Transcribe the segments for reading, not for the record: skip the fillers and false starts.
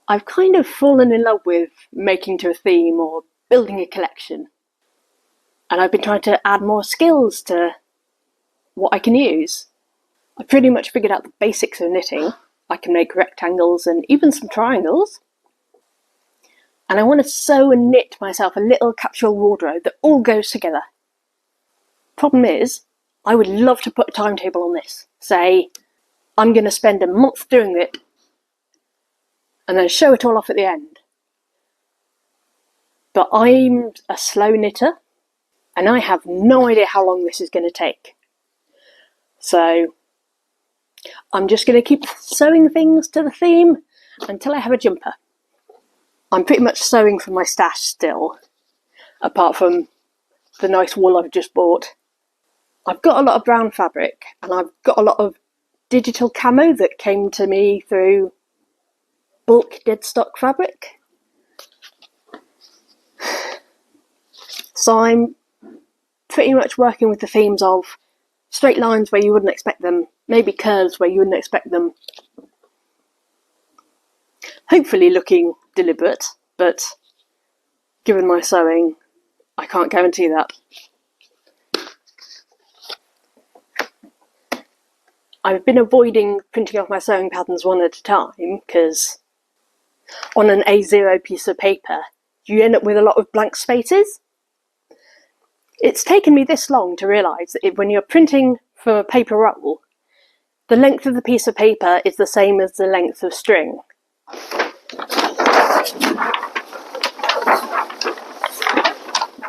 I've kind of fallen in love with making to a theme or building a collection. And I've been trying to add more skills to what I can use. I've pretty much figured out the basics of knitting. I can make rectangles and even some triangles. And I want to sew and knit myself a little capsule wardrobe that all goes together. Problem is, I would love to put a timetable on this. Say, I'm going to spend a month doing it and then show it all off at the end. But I'm a slow knitter and I have no idea how long this is going to take. So I'm just going to keep sewing things to the theme until I have a jumper. I'm pretty much sewing from my stash still, apart from the nice wool I've just bought. I've got a lot of brown fabric and I've got a lot of digital camo that came to me through bulk dead stock fabric. So I'm pretty much working with the themes of straight lines where you wouldn't expect them, maybe curves where you wouldn't expect them. Hopefully looking deliberate, but given my sewing, I can't guarantee that. I've been avoiding printing off my sewing patterns one at a time because on an A0 piece of paper, you end up with a lot of blank spaces. It's taken me this long to realise that when you're printing from a paper roll, the length of the piece of paper is the same as the length of string.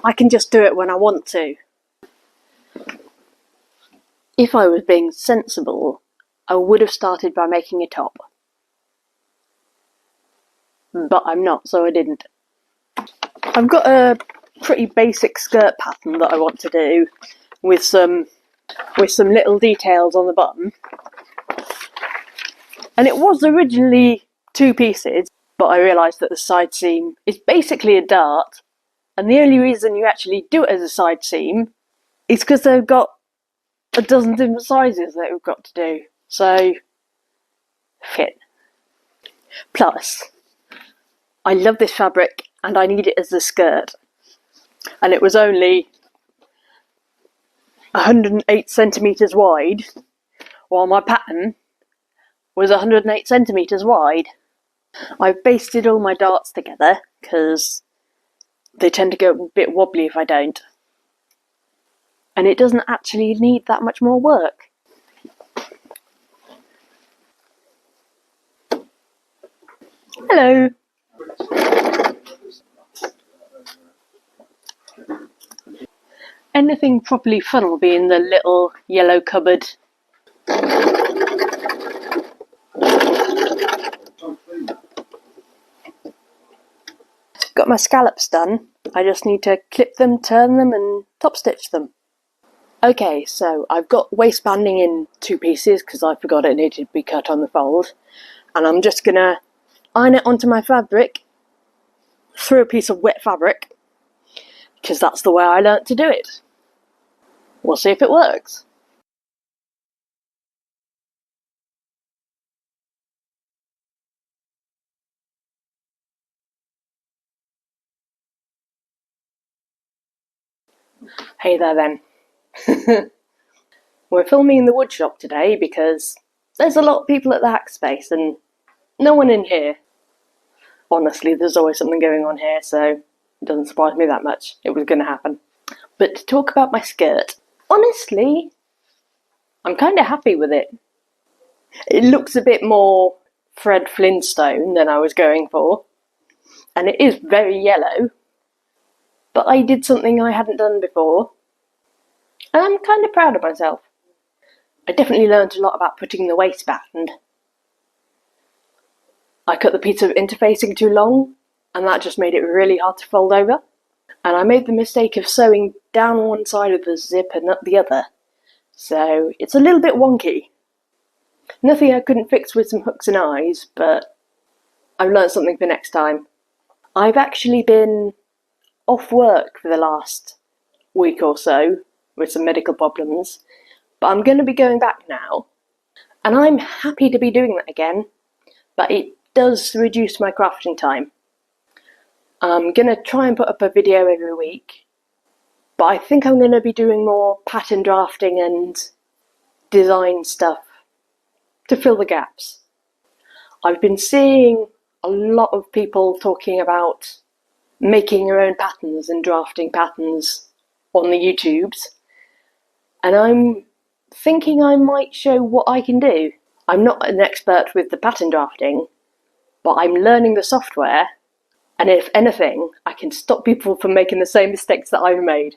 I can just do it when I want to. If I was being sensible, I would have started by making a top. But I'm not, so I didn't. I've got a pretty basic skirt pattern that I want to do with some little details on the bottom. And it was originally 2 pieces, but I realised that the side seam is basically a dart, and the only reason you actually do it as a side seam is because they've got a dozen different sizes that we've got to do. So, fit. Plus, I love this fabric and I need it as a skirt. And it was only 108 centimetres wide, while my pattern was 108 centimetres wide. I've basted all my darts together because they tend to go a bit wobbly if I don't. And it doesn't actually need that much more work. Hello. Anything properly fun will be in the little yellow cupboard. Got my scallops done. I just need to clip them, turn them and top stitch them. Okay, so I've got waistbanding in 2 pieces because I forgot it needed to be cut on the fold. And I'm just going to iron it onto my fabric through a piece of wet fabric because that's the way I learnt to do it. We'll see if it works. Hey there then. We're filming in the woodshop today because there's a lot of people at the hackspace and no one in here. Honestly, there's always something going on here, so it doesn't surprise me that much. It was going to happen. But to talk about my skirt, honestly, I'm kind of happy with it. It looks a bit more Fred Flintstone than I was going for, and it is very yellow, but I did something I hadn't done before, and I'm kind of proud of myself. I definitely learned a lot about putting the waistband. I cut the piece of interfacing too long, and that just made it really hard to fold over. And I made the mistake of sewing down one side of the zip and up the other, so it's a little bit wonky. Nothing I couldn't fix with some hooks and eyes, but I've learned something for next time. I've actually been off work for the last week or so with some medical problems, but I'm going to be going back now, and I'm happy to be doing that again, but it does reduce my crafting time. I'm going to try and put up a video every week, but I think I'm going to be doing more pattern drafting and design stuff to fill the gaps. I've been seeing a lot of people talking about making your own patterns and drafting patterns on the YouTubes, and I'm thinking I might show what I can do. I'm not an expert with the pattern drafting, but I'm learning the software, and if anything, I can stop people from making the same mistakes that I've made.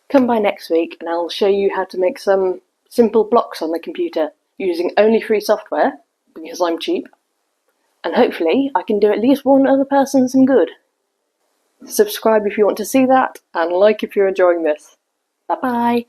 Come by next week and I'll show you how to make some simple blocks on the computer using only free software, because I'm cheap, and hopefully I can do at least one other person some good. Subscribe if you want to see that, and like if you're enjoying this. Bye bye!